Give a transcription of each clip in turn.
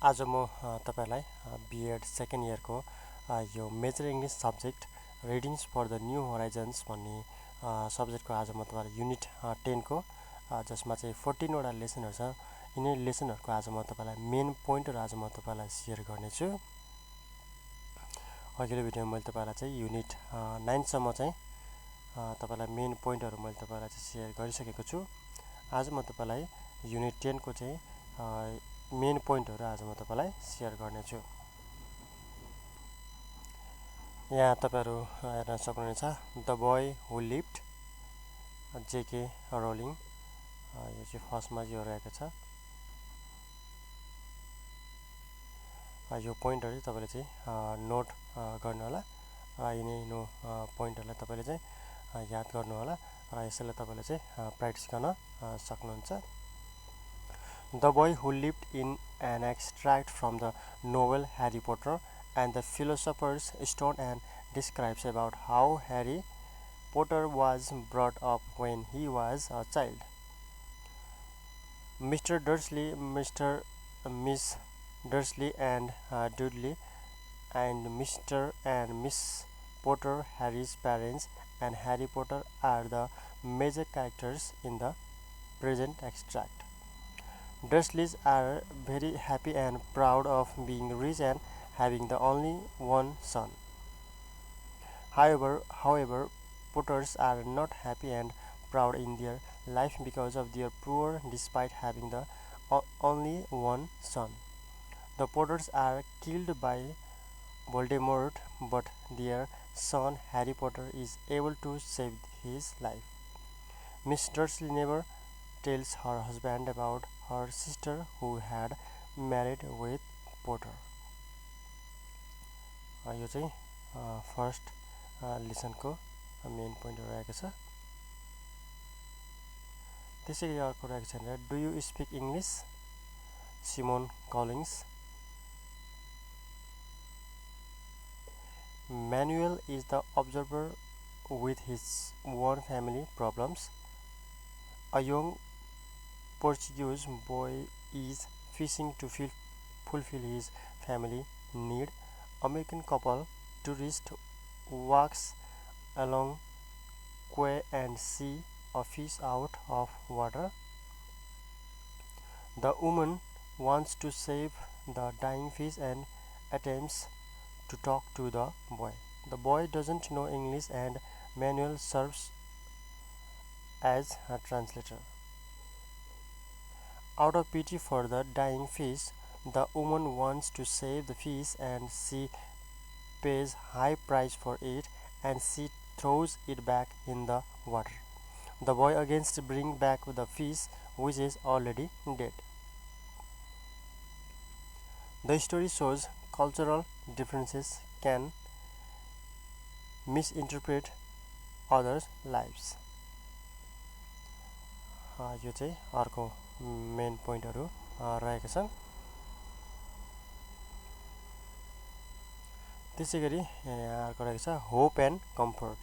आज म तपाईलाई B.Ed सेकेन्ड इयरको यो major English subject readings for the new horizons भन्ने सब्जेक्टको आज म तपाईलाई युनिट 10 को जसमा चाहिँ 14 वटा लेसनहरु छ। यिनै लेसनहरुको आज म तपाईलाई मेन पोइन्टहरु आज म तपाईलाई शेयर गर्नेछु। अघिल्लो भिडियोमा मैले तपाईलाई चाहिँ युनिट 9 सम्म चाहिँ तपाईलाई मेन पोइन्टहरु मैले तपाईलाई चाहिँ शेयर गरिसकेको छु। आज म तपाईलाई युनिट 10 को चाहिँ मेन पोइन्टहरु आज म तपाईलाई शेयर गर्नेछु। यहाँ तपाईहरु हेर्न सक्नुहुनेछ the boy who lived J K Rowling. यो चाहिँ फर्स्टमा यो रहेको छ। यो पोइन्टहरु तपाईले चाहिँ नोट गर्नु होला र यिनै नो पोइन्टहरुलाई तपाईले चाहिँ याद गर्नु होला र यसैले तपाईले चाहिँ प्र्याक्टिस गर्न सक्नुहुन्छ। The boy who lived in an extract from the novel Harry Potter and the Philosopher's Stone and describes about how Harry Potter was brought up when he was a child. Mr. Dursley, Miss Dursley and Dudley and Mr. and Miss Potter, Harry's parents, and Harry Potter are the major characters in the present extract. Dursleys are very happy and proud of being rich and having the only one son. However, Potters are not happy and proud in their life because of their poor despite having the only one son. The Potters are killed by Voldemort, but their son Harry Potter is able to save his life. Miss Dursley never tells her husband about her sister who had married with Potter. यो चाहिँ first लेसनको main point रहेको छ। त्यसैगरी अर्को रहेको छ भने do you speak English Simon Collins. Manuel is the observer with his own family problems. A young Portuguese boy is fishing to fulfill his family need. American couple tourist walks along quay and see a fish out of water. The woman wants to save the dying fish and attempts to talk to the boy. The boy doesn't know English and Manuel serves as a translator. Out of pity for the dying fish, the woman wants to save the fish and she pays high price for it and she throws it back in the water. The boy against bring back the fish which is already dead. The story shows cultural differences can misinterpret others' lives. यो चाहिँ अर्को main पोइन्टहरु रहेका छन्। त्यसैगरी यहाँ अर्को रहेको छ hope and comfort.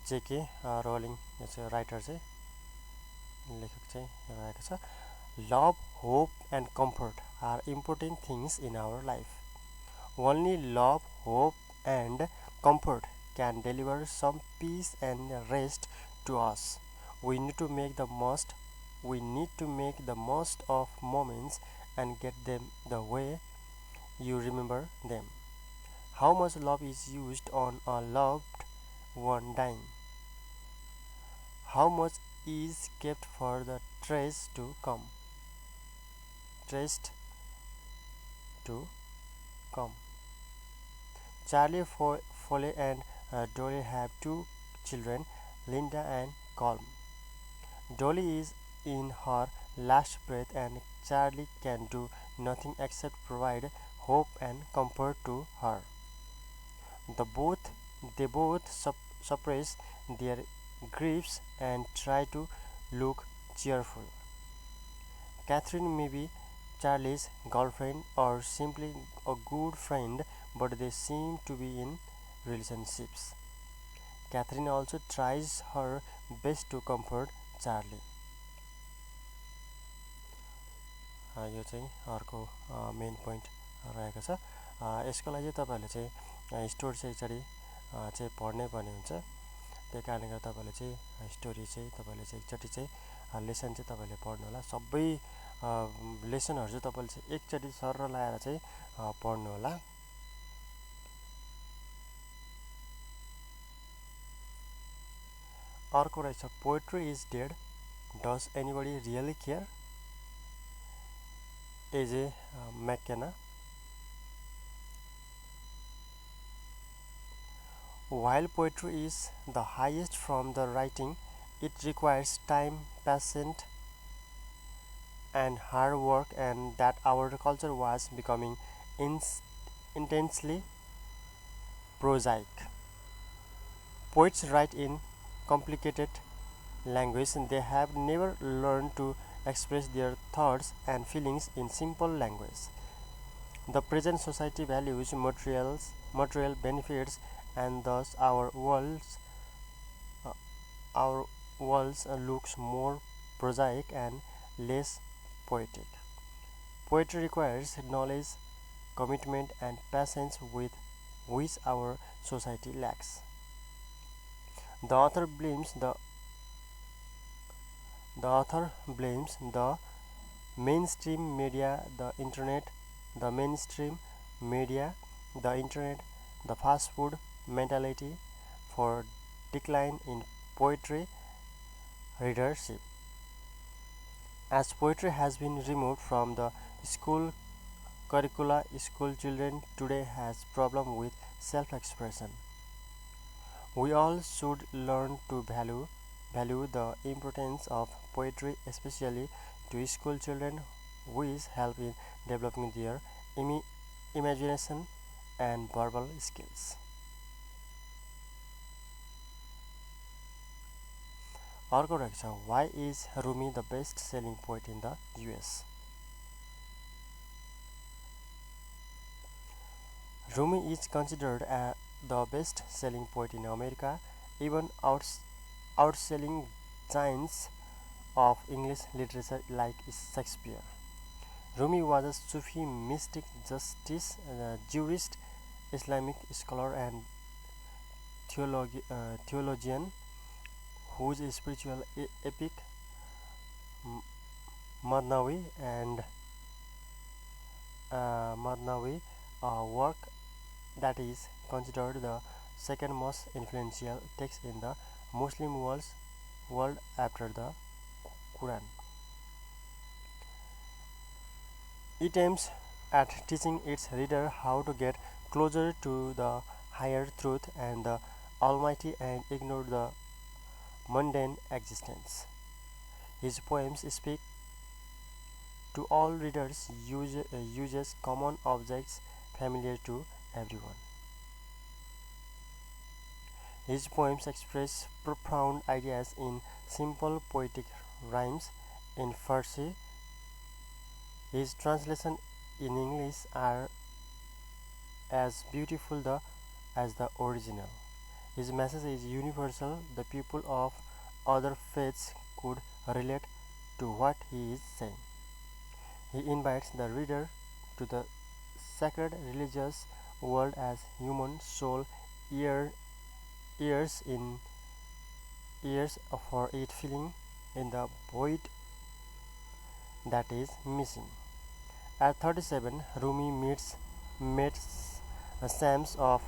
J K Rowling यो चाहिँ राइटर चाहिँ लेखक चाहिँ रहेको छ। Love, hope and comfort are important things in our life. Only love, hope and comfort can deliver some peace and rest to us. We need to make the most of moments and get them the way you remember them. How much love is used on a loved one dying? How much is kept for the trace to come? Charlie Foley and Dolly have two children, Linda and Colm. Dolly is in her last breath and Charlie can do nothing except provide hope and comfort to her. They both suppress their griefs and try to look cheerful. Catherine may be Charlie's girlfriend or simply a good friend, but they seem to be in relationships. Catherine also tries her best to comfort Charlie. यो चाहिँ अर्को main point रहेको छ। यसको लागि तपाईँहरूले चाहिँ story चाहिँ एकचोटि पढ्नै पर्ने हुन्छ। त्यही कारणले गर्दा तपाईँले चाहिँ स्टोरी चाहिँ तपाईँले चाहिँ एकचोटि चाहिँ लेसन चाहिँ तपाईँले पढ्नु होला। सबै लेसनहरू चाहिँ तपाईँले चाहिँ एकचोटि सर लाएर चाहिँ पढ्नु होला। अर्को रहेछ poetry is dead, does anybody really care? AJ McKenna. While poetry is the highest from the writing, it requires time, patience, and hard work, and that our culture was becoming intensely prosaic. Poets write in complicated language, and they have never learned to express their thoughts and feelings in simple language. The present society values material benefits, and thus our worlds looks more prosaic and less poetic. Poetry requires knowledge, commitment, and patience with which our society lacks. The author blames the mainstream media, the internet, the fast food mentality for decline in poetry readership. As poetry has been removed from the school curricula, school children today has problem with self-expression. We all should learn to value the importance of poetry, especially to school children, which help in developing their imagination and verbal skills. अर्को रहेको छ, why is Rumi the best selling poet in the US? Rumi is considered the best selling poet in America, even outselling giants of English literature like Shakespeare. Rumi was a Sufi mystic, jurist, Islamic scholar, and theologian whose spiritual epic Madnavi work that is considered the second most influential text in the Muslim world after the Quran. It aims at teaching its reader how to get closer to the higher truth and the Almighty and ignore the mundane existence. His poems speak to all readers, uses common objects familiar to everyone. His poems express profound ideas in simple poetic rhymes in Farsi. His translations in English are as beautiful as the original. His message is universal. The people of other faiths could relate to what he is saying. He invites the reader to the sacred religious world as human soul years for it filling in the void that is missing. At 37, Rumi meets Shams of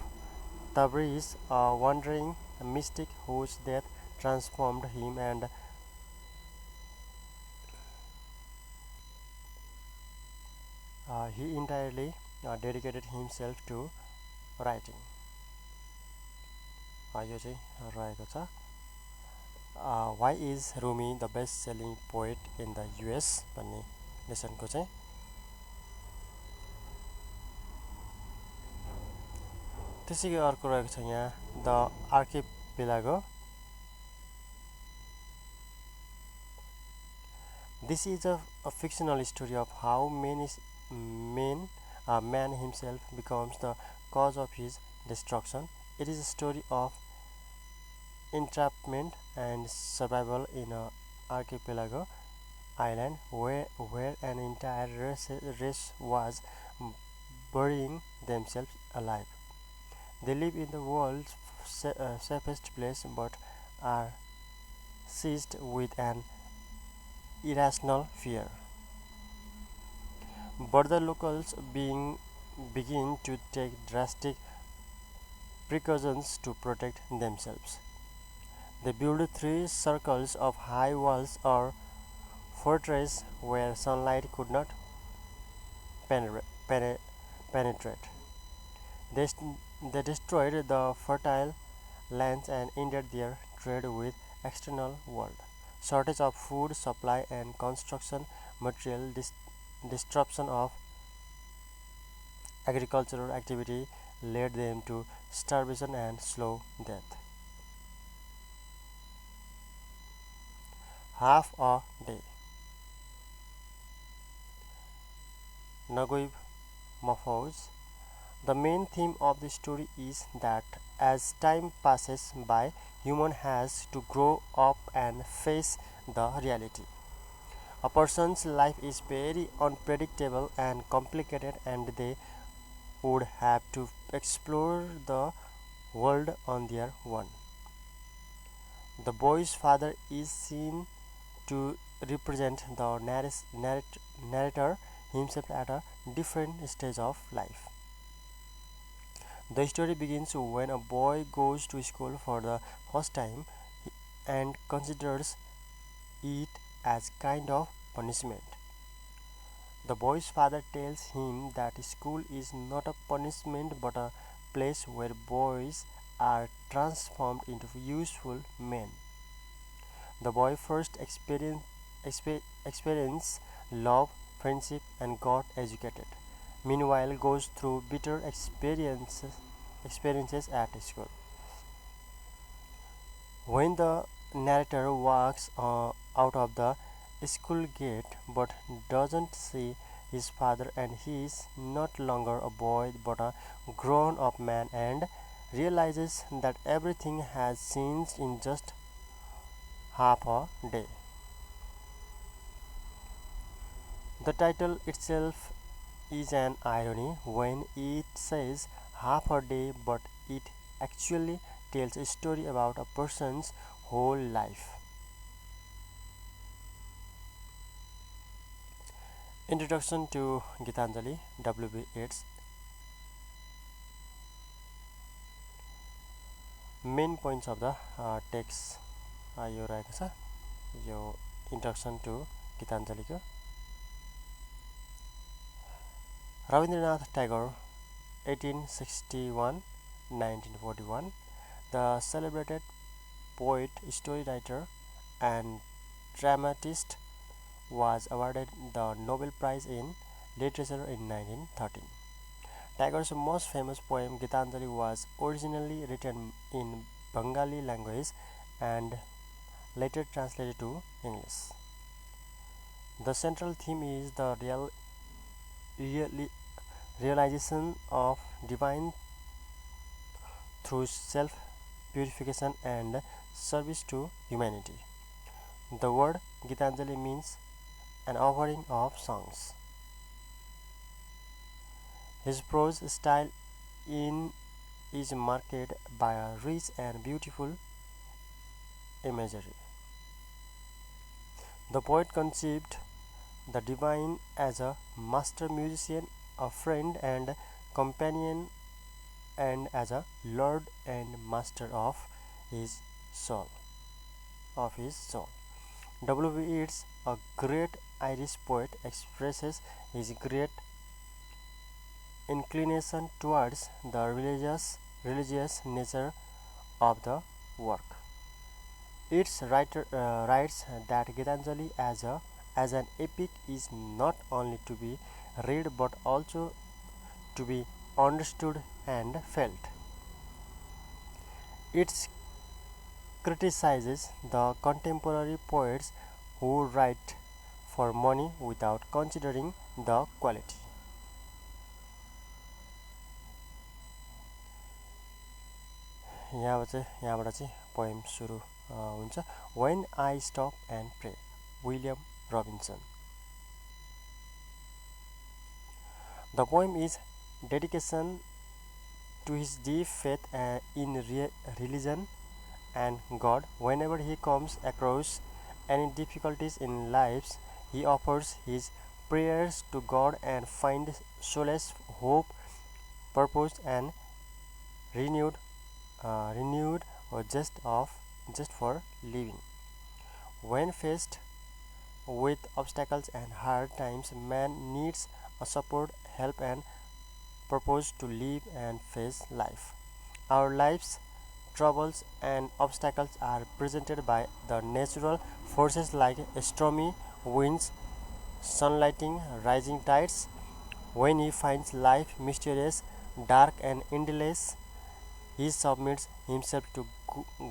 Tabriz, a wandering mystic whose death transformed him, and he entirely dedicated himself to writing. यो चाहिँ रहेको छ, why is Rumi the best selling poet in the US भन्ने लेसनको चाहिँ। त्यसैगरी अर्को रहेको छ यहाँ the archipelago. This is a fictional story of how man himself becomes the cause of his destruction. It is a story of entrapment and survival in a archipelago island where an entire race was burying themselves alive. They live in the world's safest place but are seized with an irrational fear. But the locals begin to take drastic precautions to protect themselves. They build three circles of high walls or fortress where sunlight could not penetrate. They, they destroyed the fertile lands and ended their trade with external world. Shortage of food supply and construction material, disruption of agricultural activity led them to starvation and slow death. Half a day. Naguib Mahfouz. The main theme of the story is that as time passes by, human has to grow up and face the reality. A person's life is very unpredictable and complicated, and they would have to explore the world on their own. The boy's father is seen to represent the narrator himself at a different stage of life. The story begins when a boy goes to school for the first time and considers it as kind of punishment. The boy's father tells him that school is not a punishment but a place where boys are transformed into useful men. The boy first experience love, friendship, and got educated. Meanwhile, goes through bitter experiences at school. When the narrator walks out of the school gate but doesn't see his father, and he is not longer a boy but a grown-up man, and realizes that everything has changed in just half a day. The title itself is an irony when it says half a day, but it actually tells a story about a person's whole life. Introduction to Gitanjali, W.B.Ed's. Main points of the text यो रहेको छ यो introduction to गीताञ्जलीको. Rabindranath Tagore, 1861-1941, the celebrated poet, story writer, and dramatist, was awarded the Nobel Prize in Literature in 1913. Tagore's most famous poem, Gitanjali, was originally written in Bengali language and later translated to English. The central theme is the realization of divine through self-purification and service to humanity. The word Gitanjali means an offering of songs. His prose style is marked by a rich and beautiful imagery. The poet conceived the divine as a master musician, a friend and companion, and as a lord and master of his soul. W.B. Yeats, a great Irish poet, expresses his great inclination towards the religious nature of the work. Yeats writes that Gitanjali as an epic is not only to be read but also to be understood and felt. It criticizes the contemporary poets who write for money without considering the quality. यहाँबाट चाहिँ poem सुरु हुन्छ When I Stop and Pray, William Robinson. The poem is dedication to his deep faith in religion and God. Whenever he comes across any difficulties in life, he offers his prayers to God and finds solace, hope, purpose, and renewed, renewed or just for living. When faced with obstacles and hard times, man needs a support, help, and purpose to live and face life. Our lives, troubles, and obstacles are presented by the natural forces like stormy winds, sunlighting, rising tides. When he finds life mysterious, dark, and endless, he submits himself to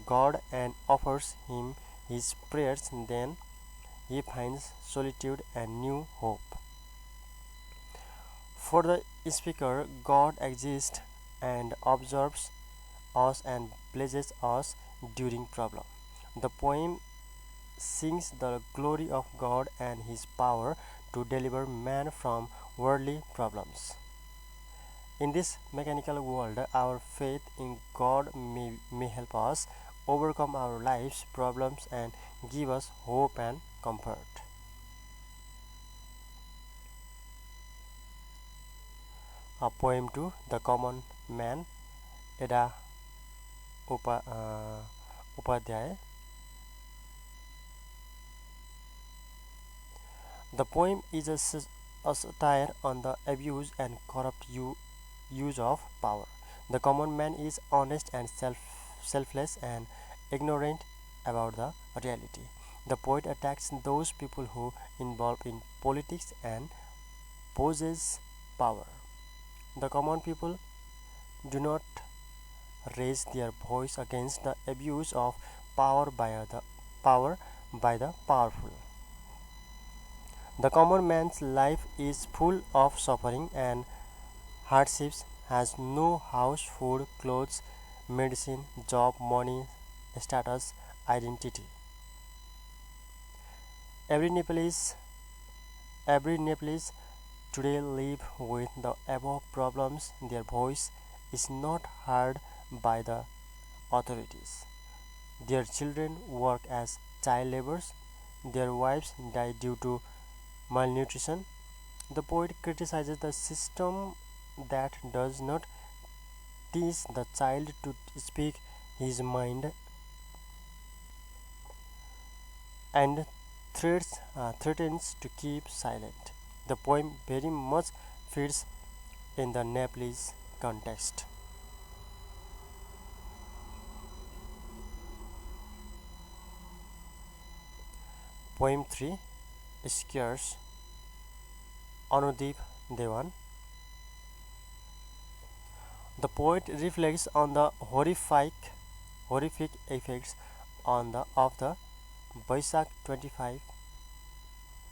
God and offers him his prayers. Then he finds solitude and new hope. For the speaker, God exists and observes us and blesses us during problem. The poem sings the glory of God and his power to deliver man from worldly problems. In this mechanical world, our faith in God may help us overcome our life's problems and give us hope and comfort. A poem to the common man, Eda Upadhyay. The poem is a satire on the abuse and corrupt use of power. The common man is honest and selfless and ignorant about the reality. The poet attacks those people who involve in politics and possess power. The common people do not raise their voice against the abuse of power by the powerful. The common man's life is full of suffering and hardships, has no house, food, clothes, medicine, job, money, status, identity. Every Nepalese today live with the above problems. Their voice is not heard by the authorities. Their children work as child laborers. Their wives die due to malnutrition. The poet criticizes the system that does not teach the child to speak his mind and threatens to keep silent. The poem very much fits in the Nepalese context. Poem 3, Scares, Anudeep Dewan. The poet reflects on the horrific effects of the Baisakh 25,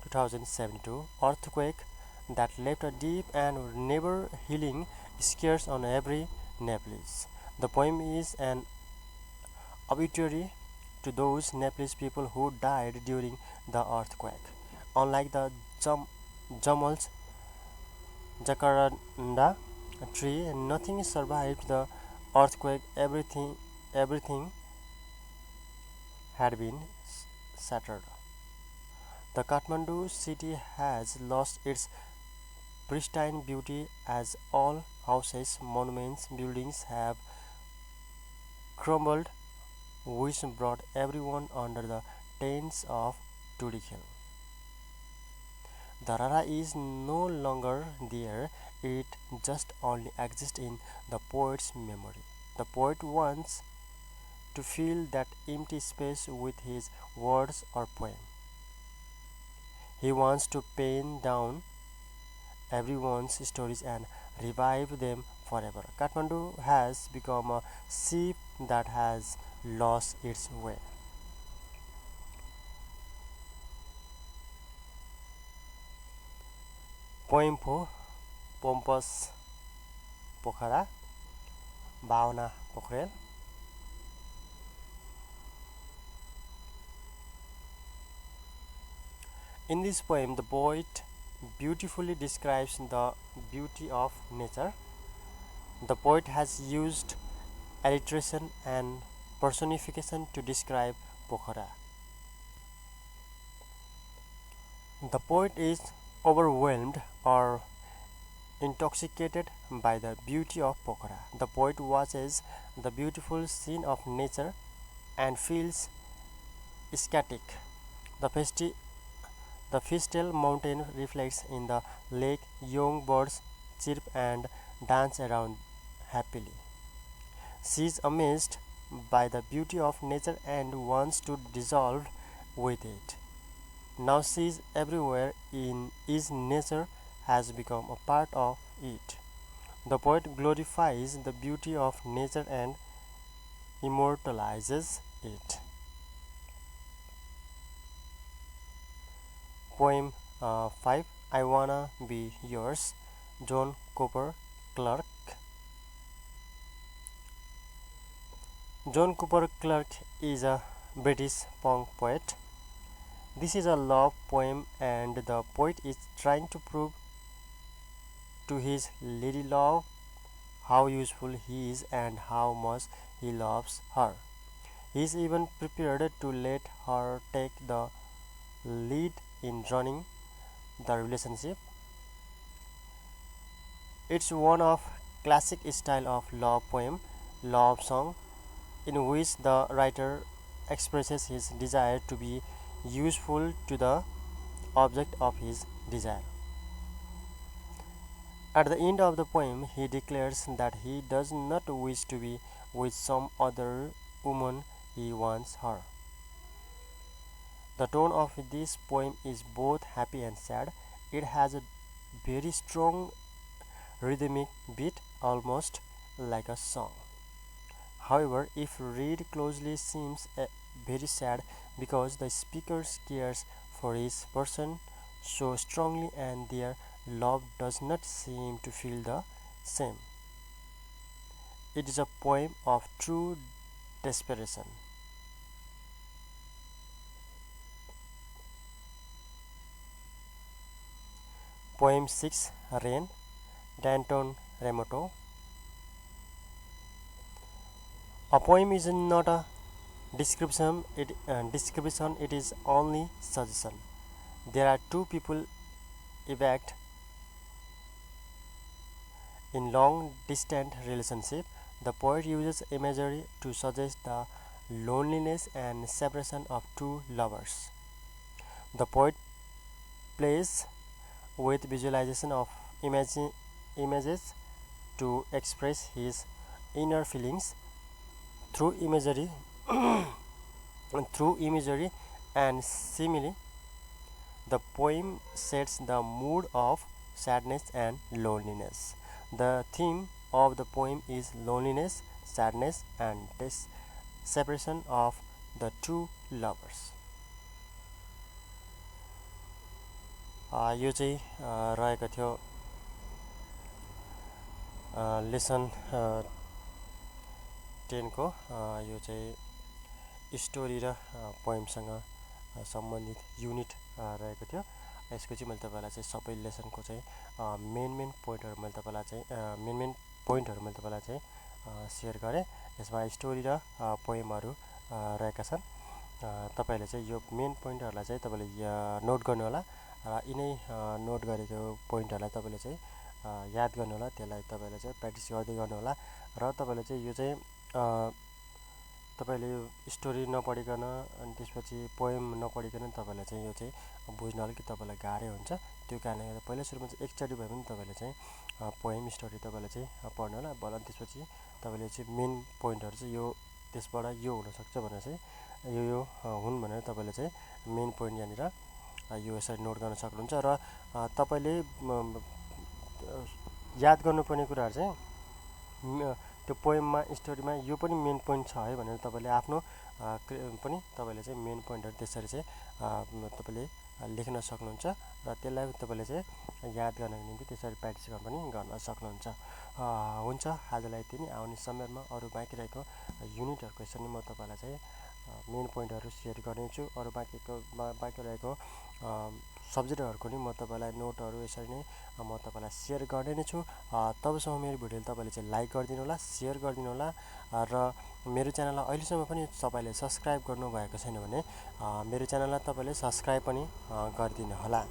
2072 earthquake that left a deep and never healing scars on every Nepalese. The poem is an obituary to those Nepalese people who died during the earthquake. Unlike the Jamal's Jacaranda tree, nothing survived the earthquake. Everything had been shattered. The Kathmandu city has lost its pristine beauty as all houses, monuments, buildings have crumbled, which brought everyone under the tents of Tudikil. The Rara is no longer there, it just only exists in the poet's memory. The poet wants to fill that empty space with his words or poem. He wants to pen down everyone's stories and revive them forever. Kathmandu has become a ship that has lost its way. Poem for Pompous Pokhara, Bhavana Pokhrel. In this poem, the poet beautifully describes the beauty of nature. The poet has used alliteration and personification to describe Pokhara. The poet is overwhelmed or intoxicated by the beauty of Pokhara. The poet watches the beautiful scene of nature and feels ecstatic. The Fistel mountain reflects in the lake. Young birds chirp and dance around happily. She is amazed by the beauty of nature and wants to dissolve with it. Now she is everywhere in is nature has become a part of it. The poet glorifies the beauty of nature and immortalizes it. Poem 5, I Wanna Be Yours, John Cooper Clarke. John Cooper Clarke is a British punk poet. This is a love poem and the poet is trying to prove to his lady love how useful he is and how much he loves her. He is even prepared to let her take the lead in running the relationship. It's one of classic style of love poem, love song, in which the writer expresses his desire to be useful to the object of his desire. At the end of the poem, he declares that he does not wish to be with some other woman, he wants her. The tone of this poem is both happy and sad. It has a very strong rhythmic beat, almost like a song. However, if read closely, seems very sad because the speaker cares for his person so strongly and their love does not seem to feel the same. It is a poem of true desperation. Poem 6, Rain, Danton Remoto. A poem is not a description, it is only suggestion. There are two people evact in long distant relationship. The poet uses imagery to suggest the loneliness and separation of two lovers. The poet plays with visualization of images to express his inner feelings through imagery and simile. The poem sets the mood of sadness and loneliness. The theme of the poem is loneliness, sadness, and separation of the two lovers. यो चाहिँ रहेको थियो lesson 10 को यो चाहिँ story र पोएमसँग सम्बन्धित unit रहेको थियो। यसको चाहिँ मैले तपाईलाई चाहिँ सबै लेसनको चाहिँ मेन पोइन्टहरु मैले तपाईलाई चाहिँ मेन पोइन्टहरु मैले तपाईलाई चाहिँ शेयर गरे। यसमा स्टोरी र पोएमहरु रहेका छन्। तपाईले चाहिँ यो मेन पोइन्टहरुलाई चाहिँ तपाईले नोट गर्नु होला र यिनै नोट गरेको पोइन्टहरुलाई तपाईले चाहिँ याद गर्नु होला। त्यसलाई तपाईले चाहिँ प्र्याक्टिस गर्दै गर्नु होला र तपाईले चाहिँ यो चाहिँ तपाईले स्टोरी नपढिकन अनि त्यसपछि पोएम नपढिकन तपाईले चाहिँ यो चाहिँ बुझ्न अलिकति तपाईलाई गाह्रो हुन्छ। त्यो कारणले गर्दा पहिला सुरुमा चाहिँ एकचोटी भए पनि तपाईले चाहिँ पोएम स्टोरी तपाईले चाहिँ पढ्नु होला। बल्ल त्यसपछि तपाईले चाहिँ मेन पोइन्टहरु चाहिँ यो त्यसबाट यो हुन सक्छ भनेर चाहिँ यो हुन् भनेर तपाईले चाहिँ मेन पोइन्ट यहाँनिर यो यसरी नोट गर्न सक्नुहुन्छ। र तपाईले याद गर्नुपर्ने कुराहरु चाहिँ त्यो पोएममा स्टोरीमा यो पनि मेन पोइन्ट छ है भनेर तपाईले आफ्नो पनि तपाईले चाहिँ मेन पोइन्टहरु त्यसरी चाहिँ तपाईले लेख्न सक्नुहुन्छ र त्यसलाई तपाईले चाहिँ याद गर्नको निम्ति त्यसरी प्र्याक्टिस पनि गर्न सक्नुहुन्छ। हुन्छ, आजलाई यति नै। आउने समयमा अरु बाँकी रहेको युनिटहरु क्वेशन म तपाईलाई चाहिँ मेन पोइन्टहरु शेयर गर्नेछु। अरु बाँकी रहेको सब्जेक्टहरूको नि म तपाईँलाई नोटहरू यसरी नै म तपाईँलाई सेयर गर्ने नै छु। तबसम्म मेरो भिडियोले तपाईँले चाहिँ लाइक गरिदिनु होला, सेयर गरिदिनु होला र मेरो च्यानललाई अहिलेसम्म पनि तपाईँले सब्सक्राइब गर्नुभएको छैन भने मेरो च्यानललाई तपाईँले सब्सक्राइब पनि गरिदिनु होला।